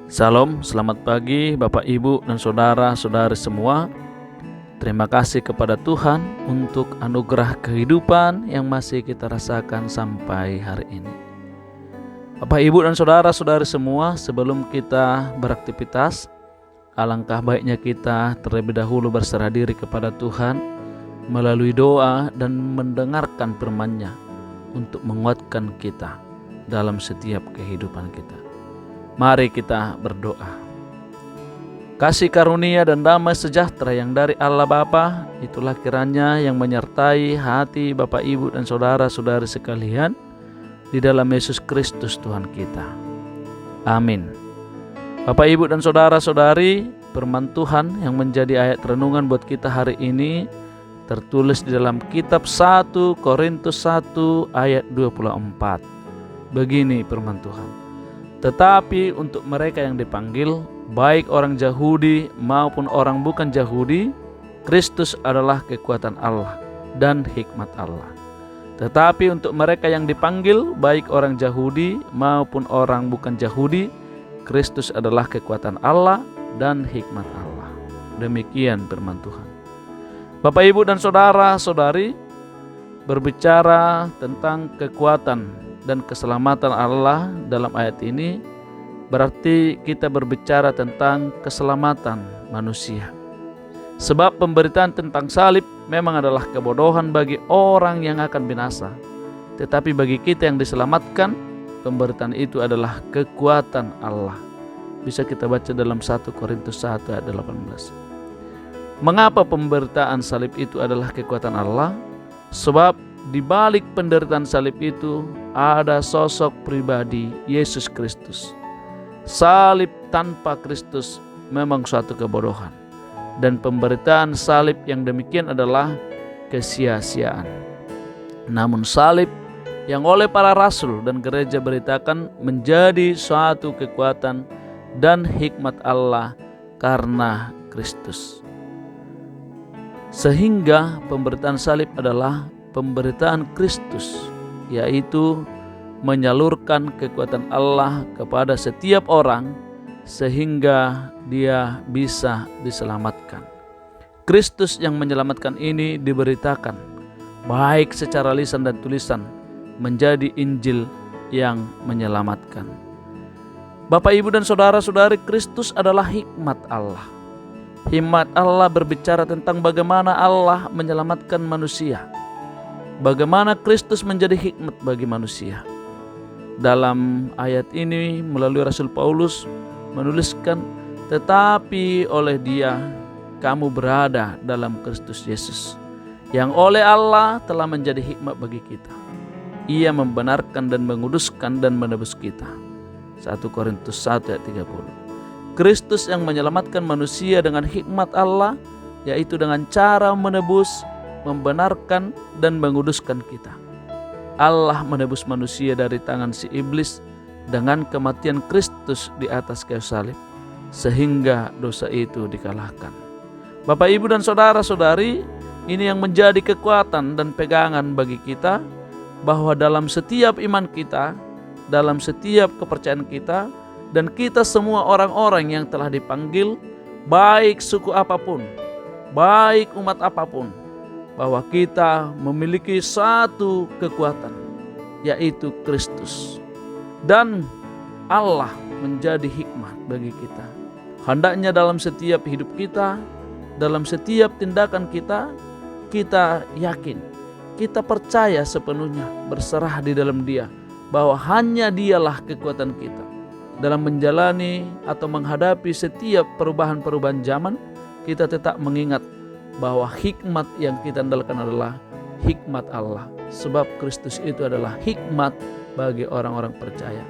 Salam, selamat pagi Bapak Ibu dan saudara-saudari semua. Terima kasih kepada Tuhan untuk anugerah kehidupan yang masih kita rasakan sampai hari ini. Bapak Ibu dan saudara-saudari semua, sebelum kita beraktivitas, alangkah baiknya kita terlebih dahulu berserah diri kepada Tuhan melalui doa dan mendengarkan firman-Nya untuk menguatkan kita dalam setiap kehidupan kita. Mari kita berdoa. Kasih karunia dan damai sejahtera yang dari Allah Bapa, itulah kiranya yang menyertai hati Bapak Ibu dan saudara-saudari sekalian di dalam Yesus Kristus Tuhan kita. Amin. Bapak Ibu dan saudara-saudari, firman Tuhan yang menjadi ayat renungan buat kita hari ini tertulis di dalam kitab 1 Korintus 1 ayat 24. Begini firman Tuhan. Tetapi untuk mereka yang dipanggil, baik orang Yahudi maupun orang bukan Yahudi, Kristus adalah kekuatan Allah dan hikmat Allah. Tetapi untuk mereka yang dipanggil, baik orang Yahudi maupun orang bukan Yahudi, Kristus adalah kekuatan Allah dan hikmat Allah. Demikian firman Tuhan. Bapak Ibu dan saudara-saudari, berbicara tentang kekuatan dan keselamatan Allah dalam ayat ini berarti kita berbicara tentang keselamatan manusia. Sebab pemberitaan tentang salib memang adalah kebodohan bagi orang yang akan binasa. Tetapi bagi kita yang diselamatkan, pemberitaan itu adalah kekuatan Allah. Bisa kita baca dalam 1 Korintus 1 ayat 18. Mengapa pemberitaan salib itu adalah kekuatan Allah? Sebab di balik penderitaan salib itu ada sosok pribadi Yesus Kristus. Salib tanpa Kristus memang suatu kebodohan, dan pemberitaan salib yang demikian adalah kesia-siaan. Namun salib yang oleh para rasul dan gereja beritakan menjadi suatu kekuatan dan hikmat Allah karena Kristus. Sehingga pemberitaan salib adalah pemberitaan Kristus, yaitu menyalurkan kekuatan Allah kepada setiap orang sehingga dia bisa diselamatkan. Kristus yang menyelamatkan ini diberitakan baik secara lisan dan tulisan menjadi Injil yang menyelamatkan. Bapak Ibu dan saudara-saudari, Kristus adalah hikmat Allah. Hikmat Allah berbicara tentang bagaimana Allah menyelamatkan manusia. Bagaimana Kristus menjadi hikmat bagi manusia. Dalam ayat ini melalui Rasul Paulus menuliskan, tetapi oleh Dia kamu berada dalam Kristus Yesus, yang oleh Allah telah menjadi hikmat bagi kita. Ia membenarkan dan menguduskan dan menebus kita. 1 Korintus 1 ayat 30. Kristus yang menyelamatkan manusia dengan hikmat Allah, yaitu dengan cara menebus, membenarkan dan menguduskan kita. Allah menebus manusia dari tangan si iblis dengan kematian Kristus di atas kayu salib, sehingga dosa itu dikalahkan. Bapak Ibu dan saudara-saudari, ini yang menjadi kekuatan dan pegangan bagi kita, bahwa dalam setiap iman kita, dalam setiap kepercayaan kita, dan kita semua orang-orang yang telah dipanggil, baik suku apapun, baik umat apapun, bahwa kita memiliki satu kekuatan, yaitu Kristus. Dan Allah menjadi hikmat bagi kita. Hendaknya dalam setiap hidup kita, dalam setiap tindakan kita, kita yakin, kita percaya sepenuhnya, berserah di dalam Dia, bahwa hanya Dialah kekuatan kita dalam menjalani atau menghadapi setiap perubahan-perubahan zaman. Kita tetap mengingat bahwa hikmat yang kita andalkan adalah hikmat Allah. Sebab Kristus itu adalah hikmat bagi orang-orang percaya.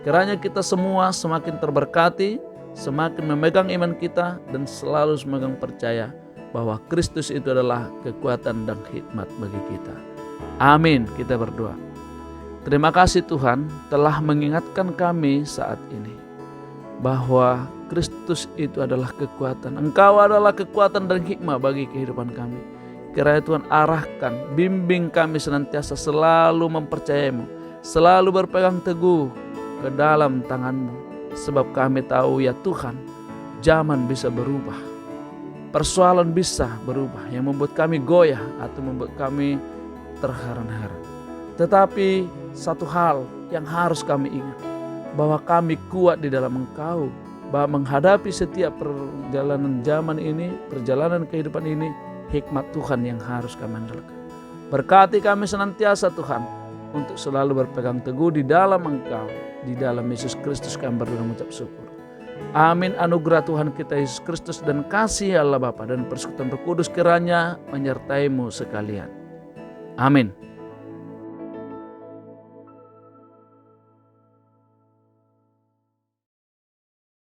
Kiranya kita semua semakin terberkati, semakin memegang iman kita, dan selalu memegang percaya bahwa Kristus itu adalah kekuatan dan hikmat bagi kita. Amin. Kita berdoa. Terima kasih Tuhan telah mengingatkan kami saat ini bahwa Kristus itu adalah kekuatan. Engkau adalah kekuatan dan hikmat bagi kehidupan kami. Kiranya Tuhan arahkan, bimbing kami senantiasa selalu mempercayai-Mu, selalu berpegang teguh ke dalam tangan-Mu, Sebab kami tahu ya Tuhan, zaman bisa berubah. Persoalan bisa berubah yang membuat kami goyah atau membuat kami terheran-heran. Tetapi satu hal yang harus kami ingat, bahwa kami kuat di dalam Engkau, bahwa menghadapi setiap perjalanan zaman ini, perjalanan kehidupan ini, hikmat Tuhan yang harus kami andalkan. Berkati kami senantiasa Tuhan, untuk selalu berpegang teguh di dalam Engkau, di dalam Yesus Kristus kami berdoa mengucap syukur. Amin. Anugerah Tuhan kita Yesus Kristus dan kasih Allah Bapa dan persekutuan Roh Kudus kiranya menyertaimu sekalian. Amin.